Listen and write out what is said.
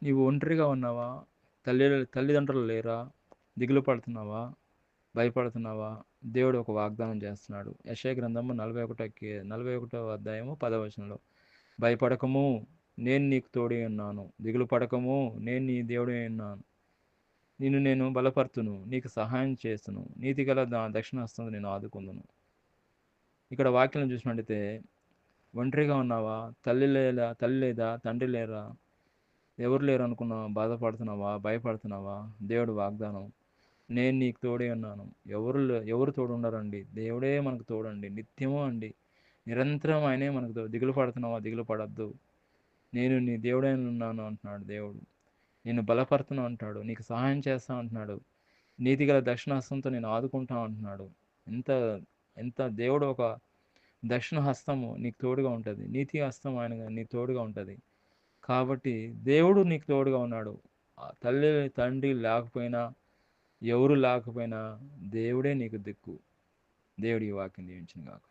నీవు ఒంటరిగా ఉన్నావా? తల్లి తల్లిదండ్రులు లేరా? దిగులు పడుతున్నావా? భయపడుతున్నావా? దేవుడు ఒక వాగ్దానం చేస్తున్నాడు. యెషయా గ్రంథము 41వ అధ్యాయము 10వ వచనంలో, భయపడకము, నేను నీకు తోడై ఉన్నాను. దిగులు పడకము, నేను నీ దేవుడై ఉన్నాను. నేను బలపర్తును, నీకు సహాయం చేస్తును. నీతిగల దక్షిణ హస్తంతో నేను ఆదుకుందును. ఇక్కడ వాక్యం చూసినట్టయితే, ఒంటరిగా ఉన్నావా? తల్లి లేదా? తండ్రి లేరా? ఎవరు లేరు అనుకున్నావా? బాధపడుతున్నావా? భయపడుతున్నావా? దేవుడు వాగ్దానం, నేను నీకు తోడే ఉన్నాను. ఎవరు తోడు ఉండరండి. దేవుడే మనకు తోడండి. నిత్యము అండి. నిరంతరం ఆయనే మనకు తోడు. దిగులు పడుతున్నావా? దిగులు పడద్దు. నేను నీ దేవుడై ఉన్నాను అంటున్నాడు దేవుడు. నేను బలపరుతున్నా అంటున్నాడు. నీకు సహాయం చేస్తా అంటున్నాడు. నీతిగల దక్షిణహస్తంతో నేను ఆదుకుంటా అంటున్నాడు. ఎంత ఎంత దేవుడు ఒక దక్షిణ హస్తము నీకు తోడుగా ఉంటుంది. నీతి హస్తం ఆయన నీకు తోడుగా ఉంటుంది. కాబట్టి దేవుడు నీకు తోడుగా ఉన్నాడు. తల్లి తండ్రి లేకపోయినా, ఎవరు లేకపోయినా దేవుడే నీకు దిక్కు. దేవుడి ఈ వాక్యం దీవించును గాక.